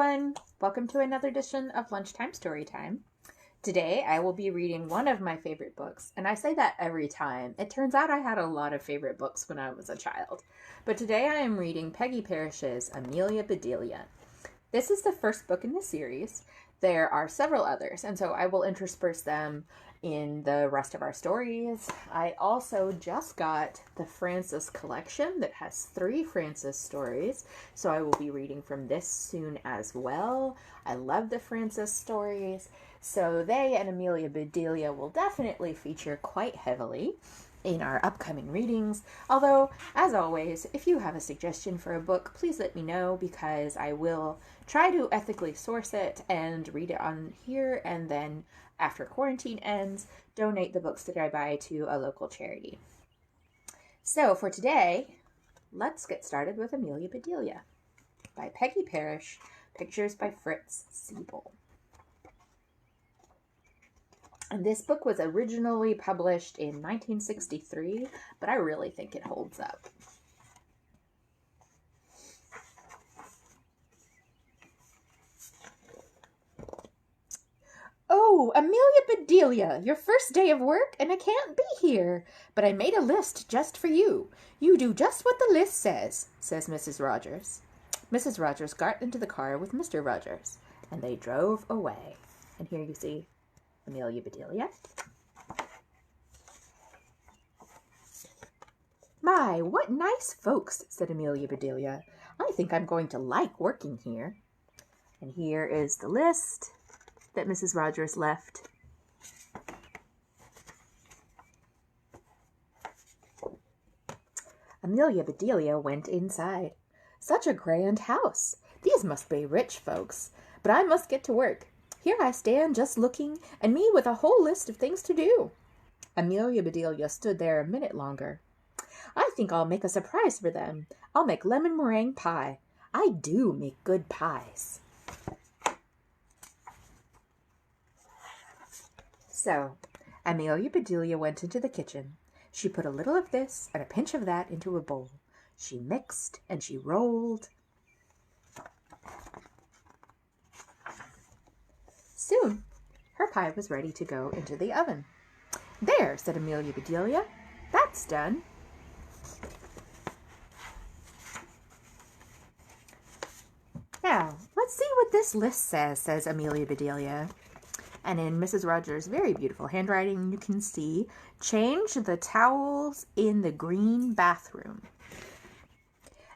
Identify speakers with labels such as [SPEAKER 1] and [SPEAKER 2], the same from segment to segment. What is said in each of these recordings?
[SPEAKER 1] everyone! Welcome to another edition of Lunchtime Storytime. Today I will be reading one of my favorite books, and I say that every time. It turns out I had a lot of favorite books when I was a child. But today I am reading Peggy Parish's Amelia Bedelia. This is the first book in the series. There are several others, and so I will intersperse them in the rest of our stories. I also just got the Frances collection that has 3 Frances stories, so I will be reading from this soon as well. I love the Frances stories, so they and Amelia Bedelia will definitely feature quite heavily in our upcoming readings. Although, as always, if you have a suggestion for a book, please let me know, because I will try to ethically source it and read it on here, and then after quarantine ends, donate the books that I buy to a local charity. So for today, let's get started with Amelia Bedelia by Peggy Parish, pictures by Fritz Siebel. And this book was originally published in 1963, but I really think it holds up. Oh, Amelia Bedelia, your first day of work, and I can't be here. But I made a list just for you. You do just what the list says Mrs. Rogers. Mrs. Rogers got into the car with Mr. Rogers, and they drove away. And here you see Amelia Bedelia. My, what nice folks, said Amelia Bedelia. I think I'm going to like working here. And here is the list that Mrs. Rogers left. Amelia Bedelia went inside. Such a grand house. These must be rich folks. But I must get to work. Here I stand just looking, and me with a whole list of things to do. Amelia Bedelia stood there a minute longer. I think I'll make a surprise for them. I'll make lemon meringue pie. I do make good pies. So, Amelia Bedelia went into the kitchen. She put a little of this and a pinch of that into a bowl. She mixed and she rolled. Soon, her pie was ready to go into the oven. There, said Amelia Bedelia. That's done. Now, let's see what this list says Amelia Bedelia. And in Mrs. Rogers' very beautiful handwriting, you can see, change the towels in the green bathroom.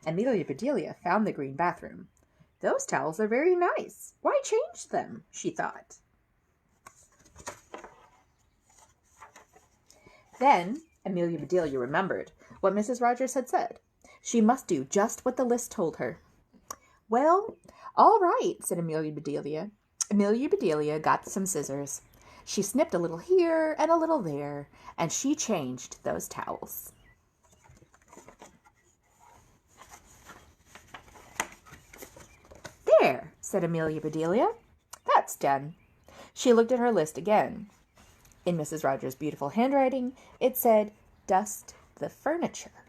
[SPEAKER 1] Amelia Bedelia found the green bathroom. Those towels are very nice. Why change them? She thought. Then Amelia Bedelia remembered what Mrs. Rogers had said. She must do just what the list told her. Well, all right, said Amelia Bedelia. Amelia Bedelia got some scissors. She snipped a little here and a little there, and she changed those towels. There, said Amelia Bedelia. That's done. She looked at her list again. In Mrs. Rogers' beautiful handwriting, it said, dust the furniture.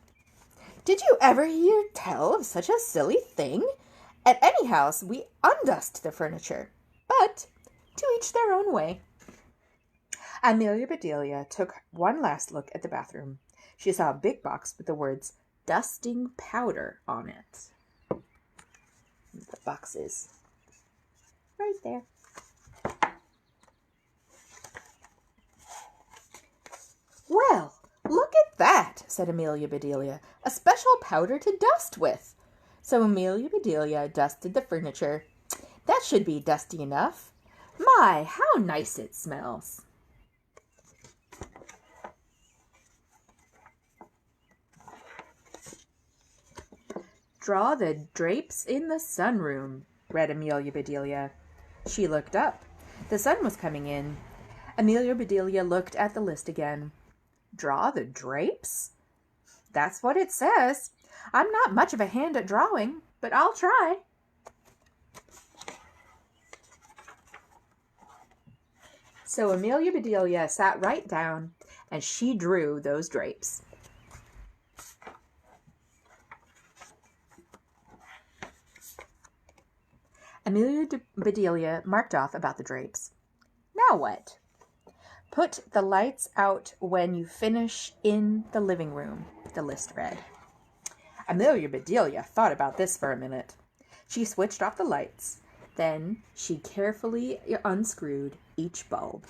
[SPEAKER 1] Did you ever hear tell of such a silly thing? At any house, we undust the furniture. But to each their own way. Amelia Bedelia took one last look at the bathroom. She saw a big box with the words dusting powder on it. The box is right there. Well, look at that, said Amelia Bedelia. A special powder to dust with. So Amelia Bedelia dusted the furniture. That should be dusty enough. My, how nice it smells. Draw the drapes in the sunroom, read Amelia Bedelia. She looked up. The sun was coming in. Amelia Bedelia looked at the list again. Draw the drapes? That's what it says. I'm not much of a hand at drawing, but I'll try. So Amelia Bedelia sat right down, and she drew those drapes. Bedelia marked off about the drapes. Now what? Put the lights out when you finish in the living room, the list read. Amelia Bedelia thought about this for a minute. She switched off the lights. Then she carefully unscrewed each bulb.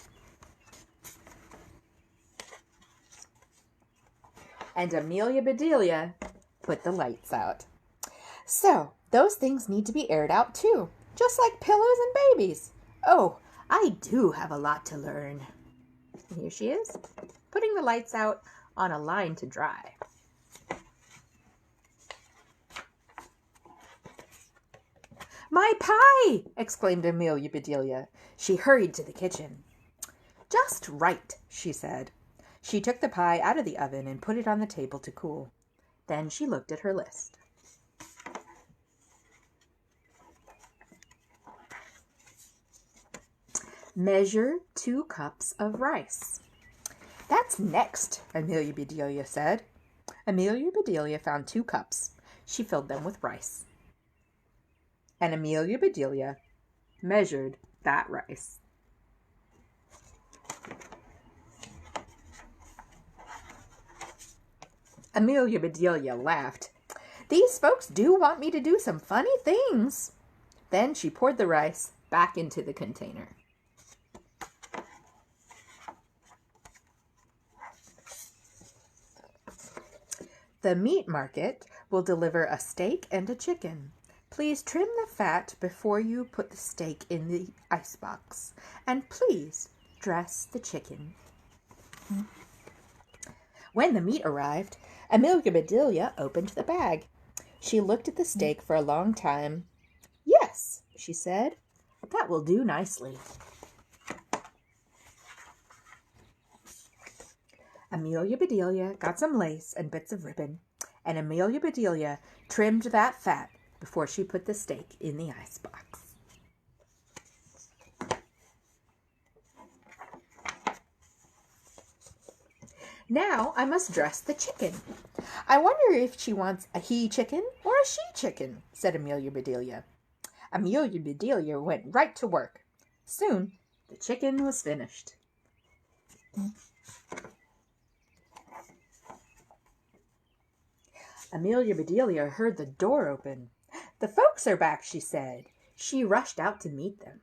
[SPEAKER 1] And Amelia Bedelia put the lights out. So, those things need to be aired out too, just like pillows and babies. Oh, I do have a lot to learn. And here she is, putting the lights out on a line to dry. My pie! Exclaimed Amelia Bedelia. She hurried to the kitchen. Just right, she said. She took the pie out of the oven and put it on the table to cool. Then she looked at her list. Measure 2 cups of rice. That's next, Amelia Bedelia said. Amelia Bedelia found 2 cups. She filled them with rice. And Amelia Bedelia measured that rice. Amelia Bedelia laughed. These folks do want me to do some funny things. Then she poured the rice back into the container. The meat market will deliver a steak and a chicken. Please trim the fat before you put the steak in the icebox. And please dress the chicken. When the meat arrived, Amelia Bedelia opened the bag. She looked at the steak for a long time. Yes, she said, that will do nicely. Amelia Bedelia got some lace and bits of ribbon, and Amelia Bedelia trimmed that fat before she put the steak in the icebox. Now I must dress the chicken. I wonder if she wants a he chicken or a she chicken, said Amelia Bedelia. Amelia Bedelia went right to work. Soon the chicken was finished. Amelia Bedelia heard the door open. The folks are back, she said. She rushed out to meet them.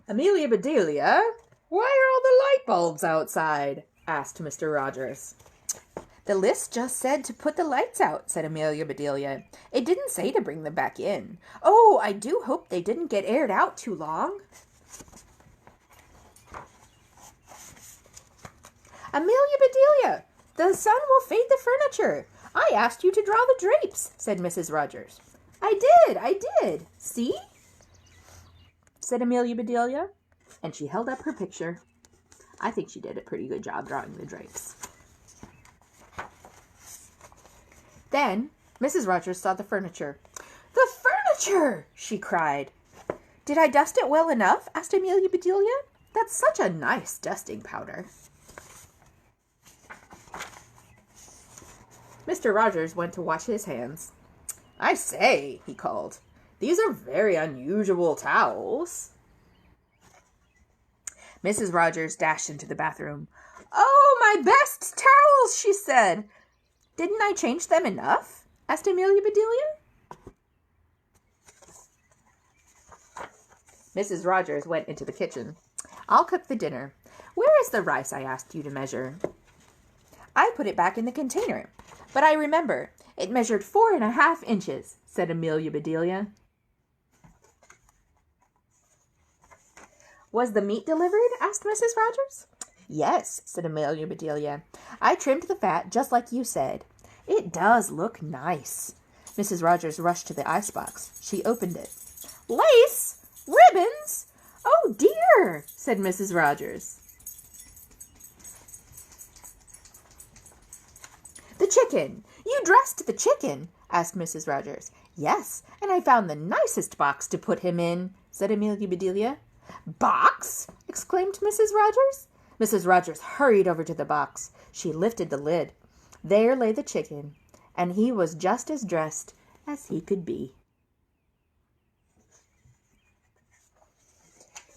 [SPEAKER 1] Amelia Bedelia, why are all the light bulbs outside? Asked Mr. Rogers. The list just said to put the lights out, said Amelia Bedelia. It didn't say to bring them back in. Oh, I do hope they didn't get aired out too long. Amelia Bedelia, the sun will fade the furniture. I asked you to draw the drapes, said Mrs. Rogers. I did. See? Said Amelia Bedelia, and she held up her picture. I think she did a pretty good job drawing the drapes. Then Mrs. Rogers saw the furniture. The furniture! She cried. Did I dust it well enough? Asked Amelia Bedelia. That's such a nice dusting powder. Mr. Rogers went to wash his hands. I say, he called, these are very unusual towels. Mrs. Rogers dashed into the bathroom. Oh, my best towels, she said. Didn't I change them enough? Asked Amelia Bedelia. Mrs. Rogers went into the kitchen. I'll cook the dinner. Where is the rice I asked you to measure? I put it back in the container, but I remember it measured 4.5 inches, said Amelia Bedelia. Was the meat delivered? Asked Mrs. Rogers. Yes, said Amelia Bedelia. I trimmed the fat just like you said. It does look nice. Mrs. Rogers rushed to the icebox. She opened it. Lace? Ribbons? Oh, dear, said Mrs. Rogers. The chicken. You dressed the chicken? Asked Mrs. Rogers. Yes, and I found the nicest box to put him in, said Amelia Bedelia. Box? Exclaimed Mrs. Rogers. Mrs. Rogers hurried over to the box. She lifted the lid. There lay the chicken, and he was just as dressed as he could be.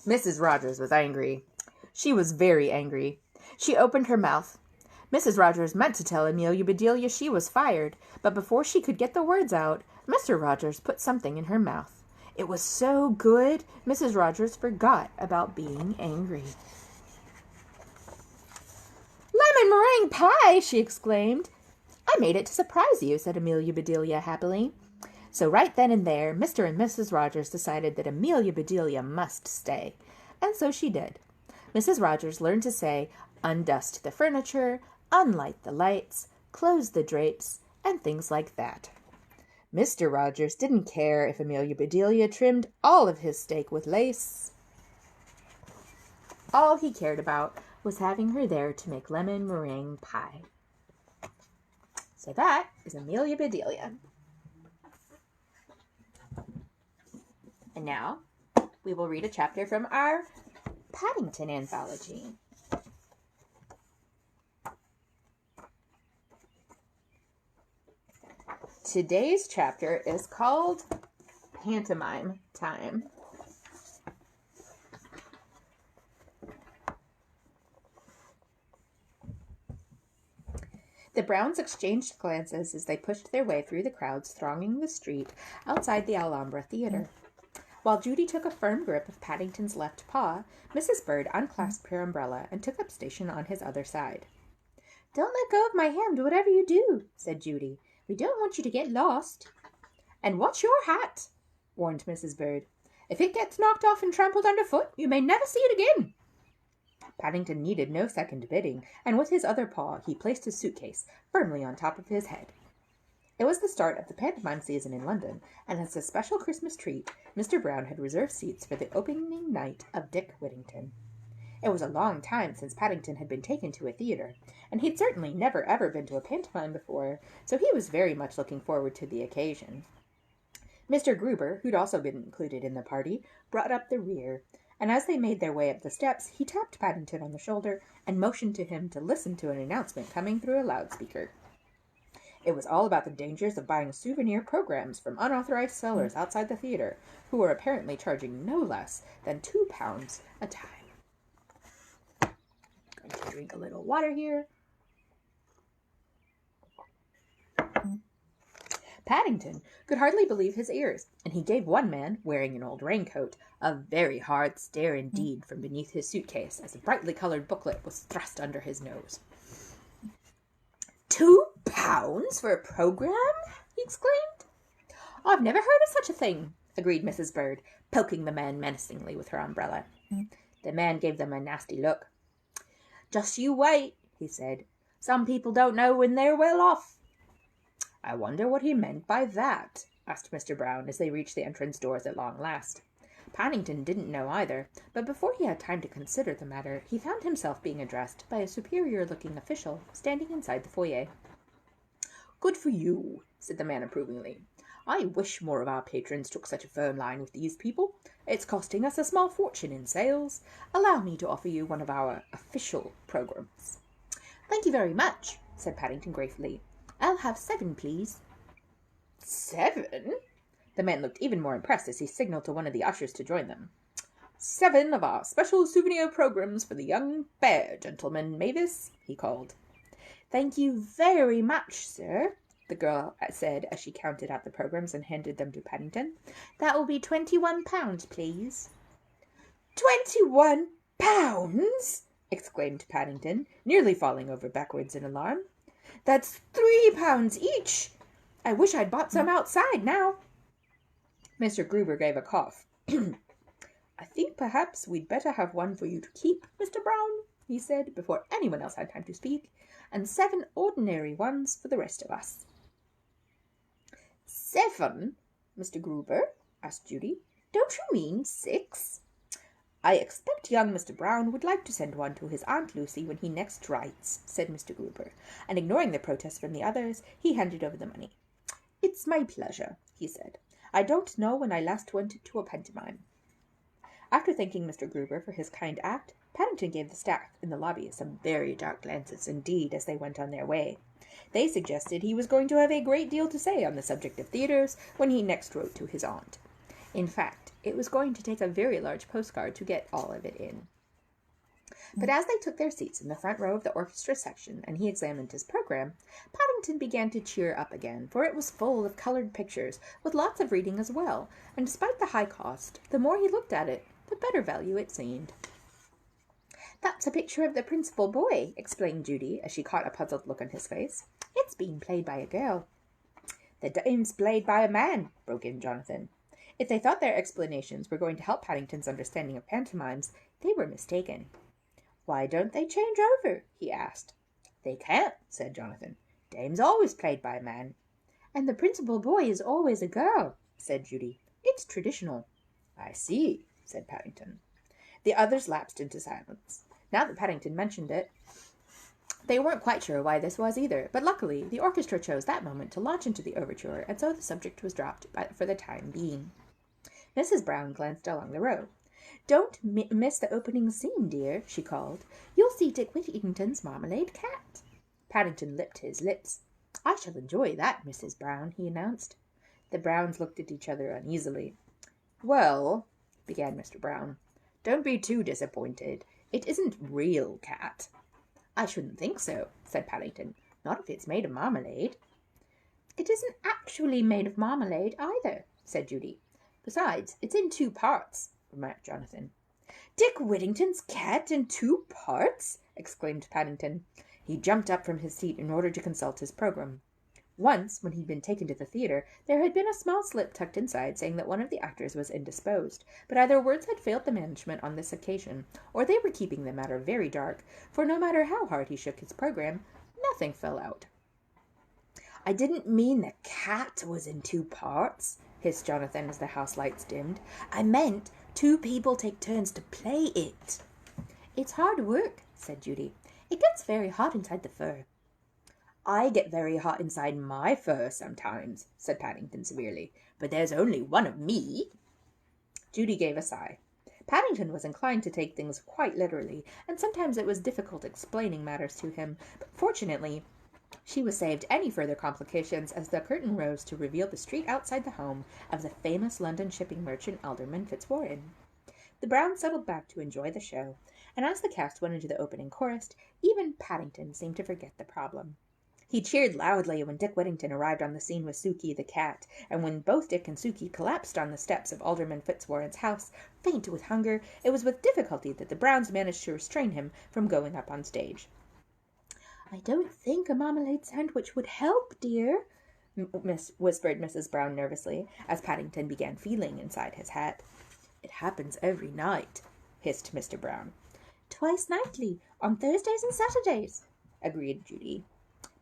[SPEAKER 1] Mrs. Rogers was angry. She was very angry. She opened her mouth. Mrs. Rogers meant to tell Amelia Bedelia she was fired, but before she could get the words out, Mr. Rogers put something in her mouth. It was so good, Mrs. Rogers forgot about being angry. "Lemon meringue pie!" she exclaimed. "I made it to surprise you," said Amelia Bedelia happily. So right then and there, Mr. and Mrs. Rogers decided that Amelia Bedelia must stay, and so she did. Mrs. Rogers learned to say, "Undust the furniture, unlight the lights, close the drapes," and things like that. Mr. Rogers didn't care if Amelia Bedelia trimmed all of his steak with lace. All he cared about was having her there to make lemon meringue pie. So that is Amelia Bedelia. And now we will read a chapter from our Paddington anthology. Today's chapter is called Pantomime Time. The Browns exchanged glances as they pushed their way through the crowds thronging the street outside the Alhambra Theater. While Judy took a firm grip of Paddington's left paw, Mrs. Bird unclasped her umbrella and took up station on his other side. "Don't let go of my hand, whatever you do," said Judy. "We don't want you to get lost." "And watch your hat," warned Mrs. Bird. "If it gets knocked off and trampled underfoot, you may never see it again." Paddington needed no second bidding, and with his other paw he placed his suitcase firmly on top of his head. It was the start of the pantomime season in London, and as a special Christmas treat, Mr. Brown had reserved seats for the opening night of Dick Whittington. It was a long time since Paddington had been taken to a theater, and he'd certainly never ever been to a pantomime before, so he was very much looking forward to the occasion. Mr. Gruber, who'd also been included in the party, brought up the rear, and as they made their way up the steps, he tapped Paddington on the shoulder and motioned to him to listen to an announcement coming through a loudspeaker. It was all about the dangers of buying souvenir programs from unauthorized sellers outside the theater, who were apparently charging no less than £2 a time. I'm going to drink a little water here. Paddington could hardly believe his ears, and he gave one man, wearing an old raincoat, a very hard stare indeed from beneath his suitcase as a brightly colored booklet was thrust under his nose. £2 for a program?" he exclaimed. "I've never heard of such a thing," agreed Mrs. Bird, poking the man menacingly with her umbrella. The man gave them a nasty look. "Just you wait," he said. "Some people don't know when they're well off." "I wonder what he meant by that?" asked Mr. Brown as they reached the entrance doors at long last. Paddington didn't know either, but before he had time to consider the matter, he found himself being addressed by a superior-looking official standing inside the foyer. "Good for you," said the man approvingly. "I wish more of our patrons took such a firm line with these people. It's costing us a small fortune in sales. Allow me to offer you one of our official programs." "Thank you very much," said Paddington gratefully. "I'll have 7, please." "7?" The man looked even more impressed as he signaled to one of the ushers to join them. 7 of our special souvenir programs for the young bear, gentleman, Mavis," he called. "Thank you very much, sir," the girl said as she counted out the programs and handed them to Paddington. "That will be £21, please." £21? exclaimed Paddington, nearly falling over backwards in alarm. "That's £3 each. I wish I'd bought some outside now." Mr. Gruber gave a cough. "I think perhaps we'd better have one for you to keep, Mr. Brown," he said, before anyone else had time to speak, "and 7 ordinary ones for the rest of us." "7, Mr. Gruber?" asked Judy. "Don't you mean 6? "I expect young Mr. Brown would like to send one to his Aunt Lucy when he next writes," said Mr. Gruber, and ignoring the protest from the others, he handed over the money. "It's my pleasure," he said. "I don't know when I last went to a pantomime." After thanking Mr. Gruber for his kind act, Paddington gave the staff in the lobby some very dark glances indeed as they went on their way. They suggested he was going to have a great deal to say on the subject of theatres when he next wrote to his aunt. In fact, it was going to take a very large postcard to get all of it in. But as they took their seats in the front row of the orchestra section and he examined his program, Paddington began to cheer up again, for it was full of colored pictures, with lots of reading as well, and despite the high cost, the more he looked at it, the better value it seemed. "That's a picture of the principal boy," explained Judy, as she caught a puzzled look on his face. "It's being played by a girl." "The dame's played by a man," broke in Jonathan. If they thought their explanations were going to help Paddington's understanding of pantomimes, they were mistaken. "Why don't they change over?" he asked. "They can't," said Jonathan. "Dame's always played by a man." "And the principal boy is always a girl," said Judy. "It's traditional." "I see," said Paddington. The others lapsed into silence. Now that Paddington mentioned it, they weren't quite sure why this was either, but luckily the orchestra chose that moment to launch into the overture, and so the subject was dropped for the time being. Mrs. Brown glanced along the row. "Don't miss the opening scene, dear," she called. "You'll see Dick Whittington's Marmalade Cat." Paddington licked his lips. "I shall enjoy that, Mrs. Brown," he announced. The Browns looked at each other uneasily. "Well," began Mr. Brown, "don't be too disappointed. It isn't real cat." "I shouldn't think so," said Paddington. "Not if it's made of marmalade." "It isn't actually made of marmalade either," said Judy. "Besides, it's in 2 parts," remarked Jonathan. "Dick Whittington's cat in 2 parts!" exclaimed Paddington. He jumped up from his seat in order to consult his program. Once, when he'd been taken to the theatre, there had been a small slip tucked inside saying that one of the actors was indisposed, but either words had failed the management on this occasion, or they were keeping the matter very dark, for no matter how hard he shook his program, nothing fell out. "I didn't mean the cat was in 2 parts," hissed Jonathan as the house lights dimmed. "I meant 2 people take turns to play it." "It's hard work," said Judy. "It gets very hot inside the fur." "I get very hot inside my fur sometimes," said Paddington severely, "but there's only one of me." Judy gave a sigh. Paddington was inclined to take things quite literally, and sometimes it was difficult explaining matters to him, but fortunately she was saved any further complications as the curtain rose to reveal the street outside the home of the famous London shipping merchant Alderman Fitzwarren. The Browns settled back to enjoy the show, and as the cast went into the opening chorus, even Paddington seemed to forget the problem. He cheered loudly when Dick Whittington arrived on the scene with Sookie the cat, and when both Dick and Sookie collapsed on the steps of Alderman Fitzwarren's house, faint with hunger, it was with difficulty that the Browns managed to restrain him from going up on stage. "I don't think a marmalade sandwich would help, dear," whispered Mrs. Brown nervously, as Paddington began feeling inside his hat. "It happens every night," hissed Mr. Brown. "Twice nightly, on Thursdays and Saturdays," agreed Judy.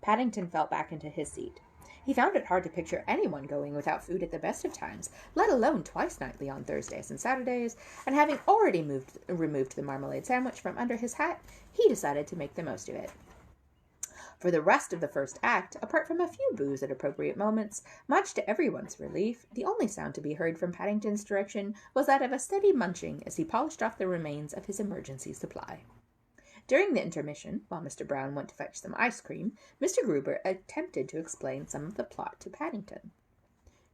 [SPEAKER 1] Paddington fell back into his seat. He found it hard to picture anyone going without food at the best of times, let alone twice nightly on Thursdays and Saturdays, and having already removed the marmalade sandwich from under his hat, he decided to make the most of it. For the rest of the first act, apart from a few boos at appropriate moments, much to everyone's relief, the only sound to be heard from Paddington's direction was that of a steady munching as he polished off the remains of his emergency supply. During the intermission, while Mr. Brown went to fetch some ice cream, Mr. Gruber attempted to explain some of the plot to Paddington.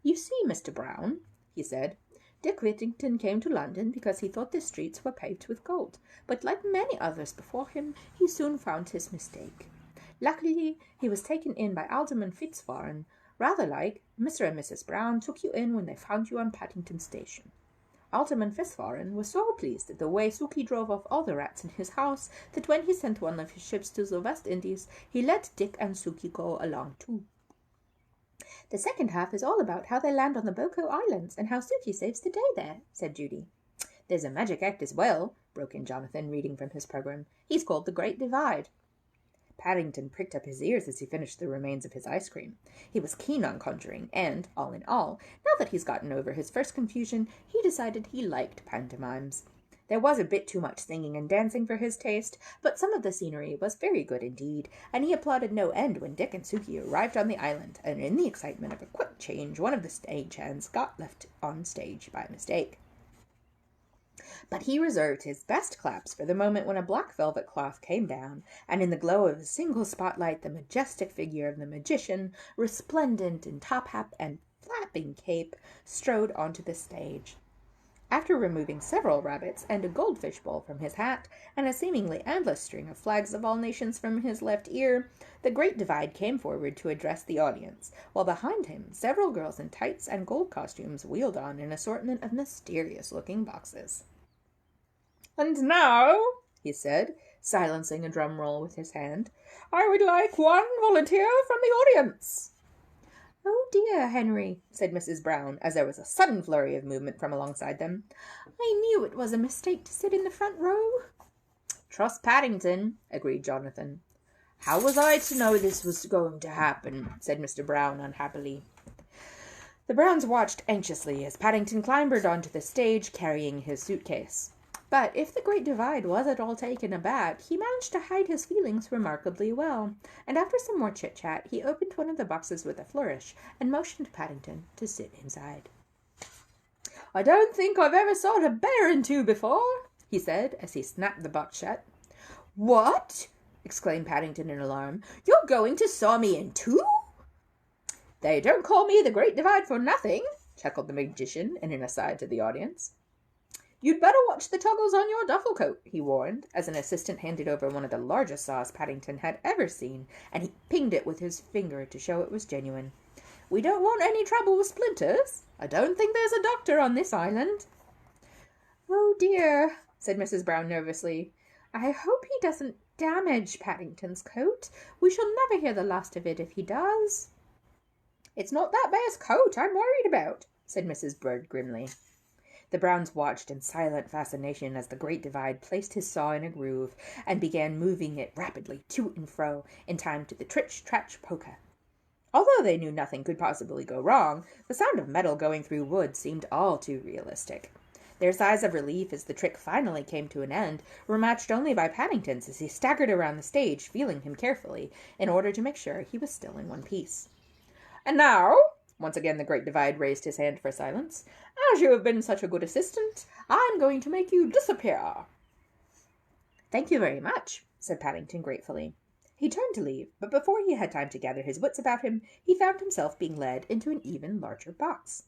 [SPEAKER 1] "You see, Mr. Brown," he said, "Dick Whittington came to London because he thought the streets were paved with gold, but like many others before him, he soon found his mistake. Luckily, he was taken in by Alderman Fitzwarren, rather like Mr. and Mrs. Brown took you in when they found you on Paddington Station. Alderman Fitzwarren was so pleased at the way Sookie drove off all the rats in his house that when he sent one of his ships to the West Indies, he let Dick and Sookie go along too. The second half is all about how they land on the Boko Islands and how Sookie saves the day there," said Judy. "There's a magic act as well," broke in Jonathan, reading from his program. "He's called The Great Divide." Paddington pricked up his ears as he finished the remains of his ice cream. He was keen on conjuring, and, all in all, now that he's gotten over his first confusion, he decided he liked pantomimes. There was a bit too much singing and dancing for his taste, but some of the scenery was very good indeed, and he applauded no end when Dick and Sookie arrived on the island, and in the excitement of a quick change, one of the stagehands got left on stage by mistake. But he reserved his best claps for the moment when a black velvet cloth came down, and in the glow of a single spotlight the majestic figure of the magician, resplendent in top hat and flapping cape, strode onto the stage. After removing several rabbits and a goldfish bowl from his hat, and a seemingly endless string of flags of all nations from his left ear, the Great Divide came forward to address the audience, while behind him several girls in tights and gold costumes wheeled on an assortment of mysterious-looking boxes. "And now," he said, silencing a drum roll with his hand, "I would like one volunteer from the audience." "Oh dear, Henry," said Mrs. Brown, as there was a sudden flurry of movement from alongside them. "I knew it was a mistake to sit in the front row." "Trust Paddington," agreed Jonathan. "How was I to know this was going to happen?" said Mr. Brown unhappily. The Browns watched anxiously as Paddington clambered onto the stage carrying his suitcase. But if the Great Divide was at all taken aback, he managed to hide his feelings remarkably well, and after some more chit-chat, he opened one of the boxes with a flourish and motioned Paddington to sit inside. "I don't think I've ever sawed a bear in two before," he said as he snapped the box shut. "What?" exclaimed Paddington in alarm. "You're going to saw me in two?" "They don't call me the Great Divide for nothing," chuckled the magician in an aside to the audience. "You'd better watch the toggles on your duffel coat," he warned, as an assistant handed over one of the largest saws Paddington had ever seen, and he pinged it with his finger to show it was genuine. "We don't want any trouble with splinters. I don't think there's a doctor on this island." "Oh dear," said Mrs. Brown nervously. "I hope he doesn't damage Paddington's coat. We shall never hear the last of it if he does." "It's not that bear's coat I'm worried about," said Mrs. Bird grimly. The Browns watched in silent fascination as the Great Divide placed his saw in a groove and began moving it rapidly to and fro in time to the tritch-tratch polka. Although they knew nothing could possibly go wrong, the sound of metal going through wood seemed all too realistic. Their sighs of relief as the trick finally came to an end were matched only by Paddington's as he staggered around the stage, feeling him carefully, in order to make sure he was still in one piece. "And now," once again the Great Divide raised his hand for silence, "as you have been such a good assistant, I'm going to make you disappear." "Thank you very much," said Paddington gratefully. He turned to leave, but before he had time to gather his wits about him, he found himself being led into an even larger box.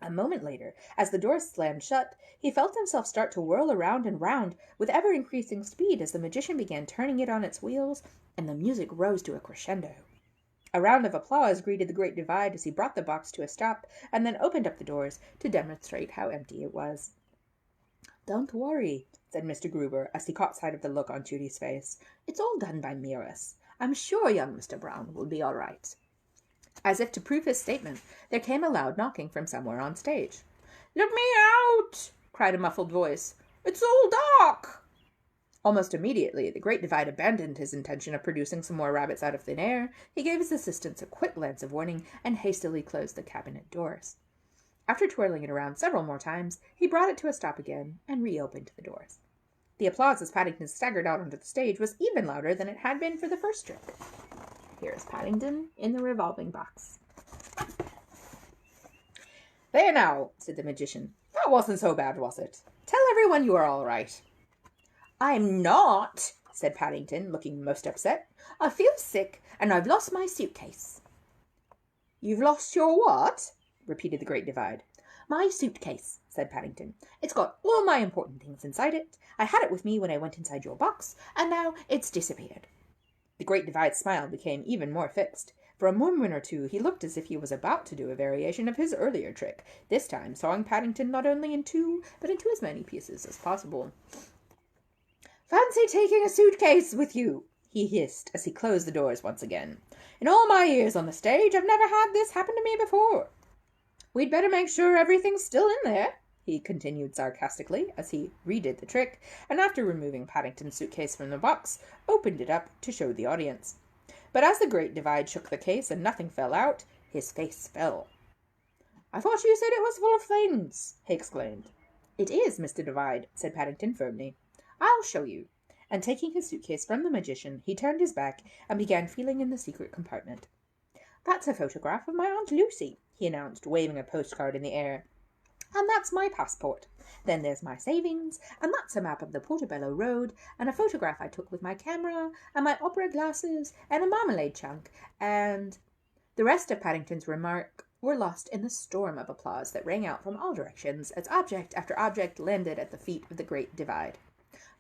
[SPEAKER 1] A moment later, as the door slammed shut, he felt himself start to whirl around and round with ever-increasing speed as the magician began turning it on its wheels, and the music rose to a crescendo. A round of applause greeted the Great Divide as he brought the box to a stop and then opened up the doors to demonstrate how empty it was. "Don't worry," said Mr. Gruber as he caught sight of the look on Judy's face. "It's all done by Mirus. I'm sure young Mr. Brown will be all right." As if to prove his statement, there came a loud knocking from somewhere on stage. "Let me out!" cried a muffled voice. "It's all dark!" Almost immediately, the Great Divide abandoned his intention of producing some more rabbits out of thin air. He gave his assistants a quick glance of warning and hastily closed the cabinet doors. After twirling it around several more times, he brought it to a stop again and reopened the doors. The applause as Paddington staggered out onto the stage was even louder than it had been for the first trick. Here is Paddington in the revolving box. "There now," said the magician. "That wasn't so bad, was it? Tell everyone you are all right." "I'm not," said Paddington, looking most upset. "I feel sick, and I've lost my suitcase." "You've lost your what?" repeated the Great Divide. "My suitcase," said Paddington. "It's got all my important things inside it. I had it with me when I went inside your box, and now it's disappeared." The Great Divide's smile became even more fixed. For a moment or two he looked as if he was about to do a variation of his earlier trick, this time sawing Paddington not only in two, but into as many pieces as possible. "Fancy taking a suitcase with you," he hissed as he closed the doors once again. "In all my years on the stage, I've never had this happen to me before. We'd better make sure everything's still in there," he continued sarcastically as he redid the trick, and after removing Paddington's suitcase from the box, opened it up to show the audience. But as the Great Divide shook the case and nothing fell out, his face fell. "I thought you said it was full of things," he exclaimed. "It is, Mr. Divide," said Paddington firmly. "I'll show you." And taking his suitcase from the magician, he turned his back and began feeling in the secret compartment. "That's a photograph of my Aunt Lucy," he announced, waving a postcard in the air. And that's my passport. Then there's my savings, and that's a map of the Portobello Road, and a photograph I took with my camera, and my opera glasses, and a marmalade chunk, and... The rest of Paddington's remark were lost in the storm of applause that rang out from all directions as object after object landed at the feet of the Great Divide.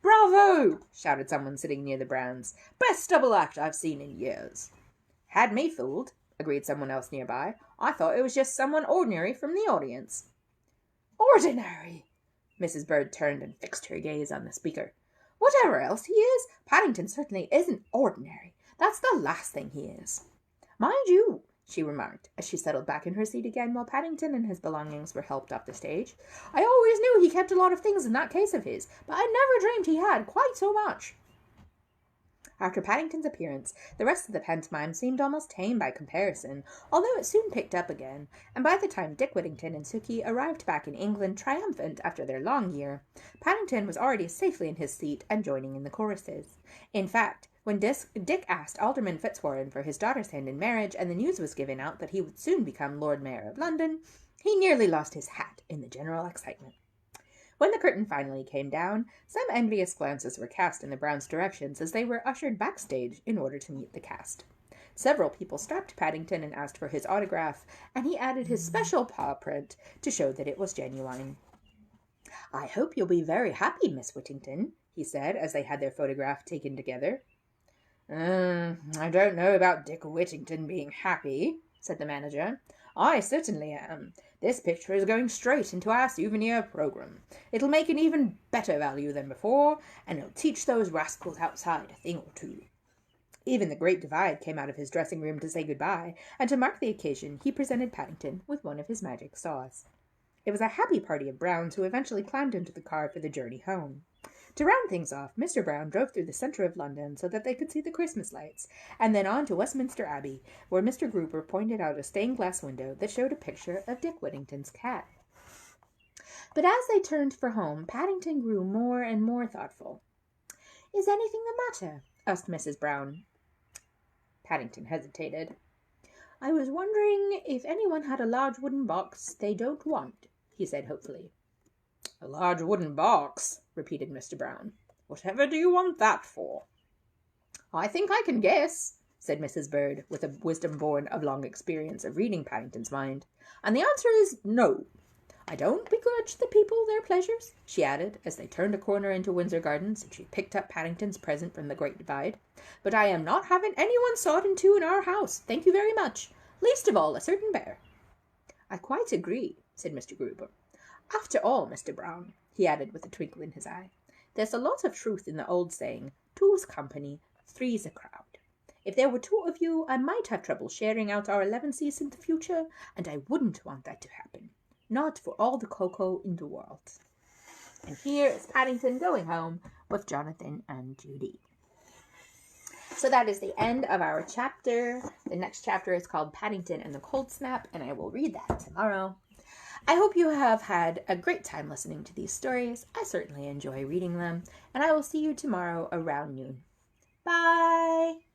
[SPEAKER 1] "Bravo!" shouted someone sitting near the Browns. "Best double act I've seen in years." "Had me fooled," agreed someone else nearby. "I thought it was just someone ordinary from the audience." "Ordinary!" Mrs. Bird turned and fixed her gaze on the speaker. "Whatever else he is, Paddington certainly isn't ordinary. That's the last thing he is." "Mind you," she remarked, as she settled back in her seat again while Paddington and his belongings were helped off the stage, "I always knew he kept a lot of things in that case of his, but I never dreamed he had quite so much." After Paddington's appearance, the rest of the pantomime seemed almost tame by comparison, although it soon picked up again, and by the time Dick Whittington and Sookie arrived back in England triumphant after their long year, Paddington was already safely in his seat and joining in the choruses. In fact, when Dick asked Alderman Fitzwarren for his daughter's hand in marriage, and the news was given out that he would soon become Lord Mayor of London, he nearly lost his hat in the general excitement. When the curtain finally came down, some envious glances were cast in the Browns' directions as they were ushered backstage in order to meet the cast. Several people stopped Paddington and asked for his autograph, and he added his special paw print to show that it was genuine. "I hope you'll be very happy, Miss Whittington," he said as they had their photograph taken together. "I don't know about Dick Whittington being happy," said the manager. "I certainly am. This picture is going straight into our souvenir program. It'll make an even better value than before, and it'll teach those rascals outside a thing or two." Even the Great Divide came out of his dressing room to say goodbye, and to mark the occasion he presented Paddington with one of his magic saws. It was a happy party of Browns who eventually climbed into the car for the journey home. To round things off, Mr. Brown drove through the centre of London so that they could see the Christmas lights, and then on to Westminster Abbey, where Mr. Gruber pointed out a stained-glass window that showed a picture of Dick Whittington's cat. But as they turned for home, Paddington grew more and more thoughtful. "Is anything the matter?" asked Mrs. Brown. Paddington hesitated. "I was wondering if anyone had a large wooden box they don't want," he said hopefully. "A large wooden box?" repeated Mr. Brown. "Whatever do you want that for?" "I think I can guess," said Mrs. Bird, with a wisdom born of long experience of reading Paddington's mind. "And the answer is no. I don't begrudge the people their pleasures," she added, as they turned a corner into Windsor Gardens and she picked up Paddington's present from the Great Divide. "But I am not having anyone sawed in two in our house, thank you very much. Least of all a certain bear." "I quite agree," said Mr. Gruber. "After all, Mr. Brown," he added with a twinkle in his eye, "there's a lot of truth in the old saying, 'Two's company, three's a crowd.' If there were two of you, I might have trouble sharing out our elevensies in the future, and I wouldn't want that to happen. Not for all the cocoa in the world." And here is Paddington going home with Jonathan and Judy. So that is the end of our chapter. The next chapter is called Paddington and the Cold Snap, and I will read that tomorrow. I hope you have had a great time listening to these stories. I certainly enjoy reading them, and I will see you tomorrow around noon. Bye!